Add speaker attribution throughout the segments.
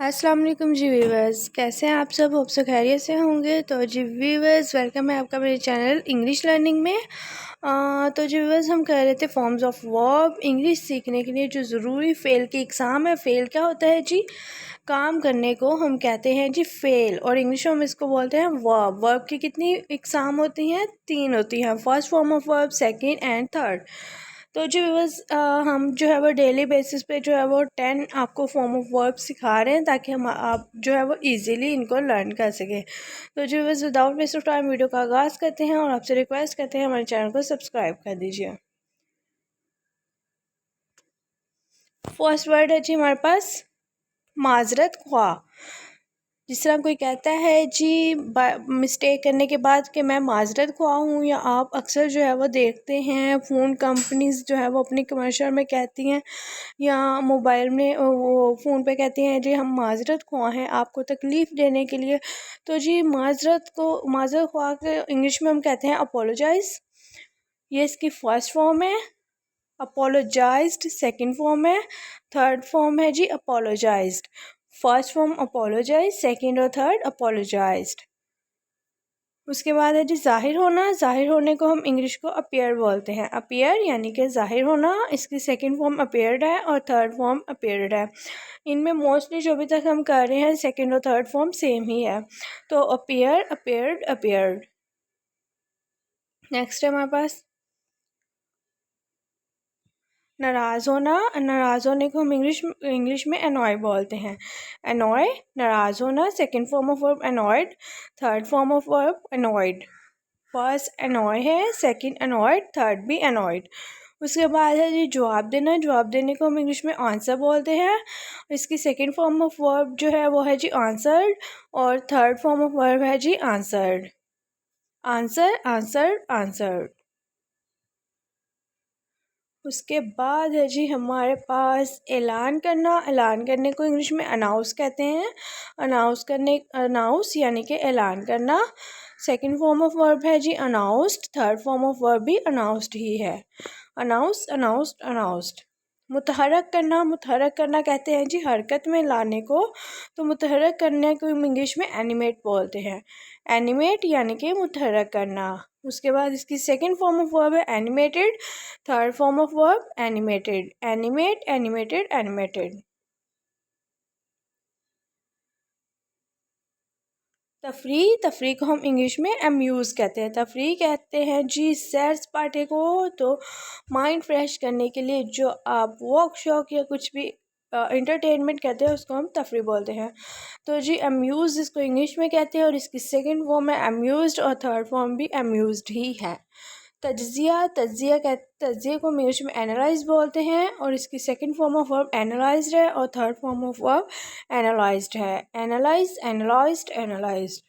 Speaker 1: अस्सलाम वालेकुम जी व्यूवर्स, कैसे हैं आप सब? होप सो खैरियत से होंगे। तो जी व्यूवर्स, वेलकम है आपका मेरे चैनल इंग्लिश लर्निंग में। तो जी व्यूवर्स, हम कह रहे थे फॉर्म्स ऑफ वर्ब। इंग्लिश सीखने के लिए जो ज़रूरी फ़ेल की एग्ज़ाम है। फ़ेल क्या होता है जी? काम करने को हम कहते हैं जी फ़ेल, और इंग्लिश में हम इसको बोलते हैं वर्ब। वर्ब की कितनी एग्ज़ाम होती हैं? 3 होती हैं, first form of verb, second and third. तो जो बस हम जो है वो डेली बेसिस पे जो है वो 10 आपको फॉर्म ऑफ वर्ब सिखा रहे हैं, ताकि हम आप जो है वो इजीली इनको लर्न कर सकें। तो जो बस without waste of time video का आगाज़ करते हैं, और आपसे रिक्वेस्ट करते हैं हमारे चैनल को सब्सक्राइब कर दीजिए। फर्स्ट वर्ड है जी हमारे पास माजरत ख्वाह। जिस तरह कोई कहता है जी मिस्टेक करने के बाद कि मैं माजरत ख्वाह हूँ, या आप अक्सर जो है वो देखते हैं फ़ोन कंपनीज़ जो है वो अपनी कमर्शियल में कहती हैं, या मोबाइल में वो फ़ोन पे कहती हैं जी हम माजरत ख्वाह हैं आपको तकलीफ़ देने के लिए। तो जी माजरत ख्वाह के इंग्लिश में हम कहते हैं अपोलोजाइज़। ये इसकी फ़र्स्ट फॉर्म है, अपोलोजाइज्ड। सेकंड फॉर्म है, थर्ड फॉर्म है जी apologised. First form apologise, second और थर्ड अपोलोजाइज्ड। उसके बाद है जी ज़ाहिर होना। ज़ाहिर होने को हम इंग्लिश को अपीयर बोलते हैं। अपीयर यानी कि ज़ाहिर होना। इसकी सेकंड फॉर्म अपीयर्ड है और थर्ड फॉर्म अपीयर्ड है। इनमें मोस्टली जो भी तक हम कर रहे हैं सेकंड और थर्ड फॉर्म सेम ही है। तो अपीयर, अपीयर्ड, अपीयर्ड। नेक्स्ट है हमारे पास नाराज़ होना। नाराज़ होने को हम इंग्लिश में अनॉय बोलते हैं। अनॉय, नाराज़ होना। Second form of verb annoyed, third form of verb annoyed. First अनॉय है, सेकंड अनॉयड, थर्ड भी अनॉयड। उसके बाद है जी जवाब देना। जवाब देने को हम इंग्लिश में आंसर बोलते हैं। इसकी सेकंड फॉर्म ऑफ वर्ब जो है वो है जी आंसर्ड, और थर्ड फॉर्म ऑफ वर्ब है जी आंसर्ड। Answer, answered, answered. उसके बाद है जी हमारे पास ऐलान करना। ऐलान करने को इंग्लिश में अनाउंस कहते हैं। अनाउंस यानी कि ऐलान करना। सेकंड फॉर्म ऑफ वर्ब है जी announced, third form of verb भी अनाउंस्ड ही है। Announce, announced, announced. मुतहरक करना। मुतहरक करना कहते हैं जी हरकत में लाने को। तो मुतहरक करने को हम इंग्लिश में एनिमेट बोलते हैं। एनिमेट यानी कि मुतहरक करना। उसके बाद इसकी सेकंड फॉर्म ऑफ वर्ब है animated, third form of verb animated. Animate, animated, animated. तफरी। तफरी को हम इंग्लिश में अम्यूज़ कहते हैं। तफरी कहते हैं जी सैर सपाटे को। तो माइंड फ्रेश करने के लिए जो आप वॉक शॉक या कुछ भी इंटरटेनमेंट कहते हैं, उसको हम तफरी बोलते हैं। तो जी अम्यूज़ इसको इंग्लिश में कहते हैं, और इसकी सेकंड फॉर्म है अम्यूज़ड, और थर्ड फॉर्म भी अम्यूज़ड ही है। तज्जिया। तज्जिए को हम इंग्लिश में एनालाइज बोलते हैं, और इसकी second form of verb analysed है, और third form of verb analysed है। Analyse, analysed, analysed.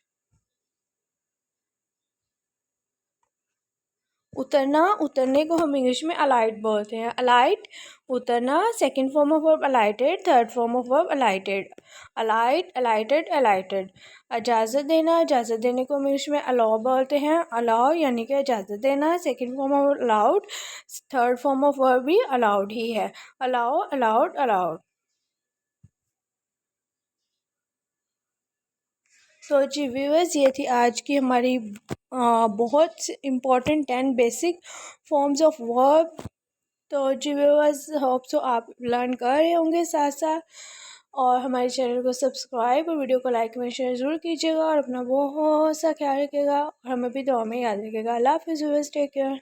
Speaker 1: उतरना। उतरने को हम इंग्लिश में अलाइट बोलते हैं। अलाइट, उतरना। Second form of verb alighted, third form of verb alighted. Alight, alighted, alighted. इजाज़त देना। इजाज़त देने को हम इंग्लिश में अलाउ बोलते हैं। अलाउ यानी कि इजाज़त देना। Second form of allowed, third form of verb भी अलाउड ही है। Allow, allowed, allowed. तो जी व्यूअर्स, ये थी आज की हमारी बहुत important 10 basic forms of verb. तो जी व्यूअर्स, होप सो आप लर्न कर रहे होंगे साथ साथ, और हमारे चैनल को सब्सक्राइब और वीडियो को लाइक कमेंट शेयर ज़रूर कीजिएगा, और अपना बहुत सा ख्याल रखिएगा, और हमें भी दुआ में याद रखिएगा। अल्लाह हाफ़िज़ व्यूअर्स, टेक केयर।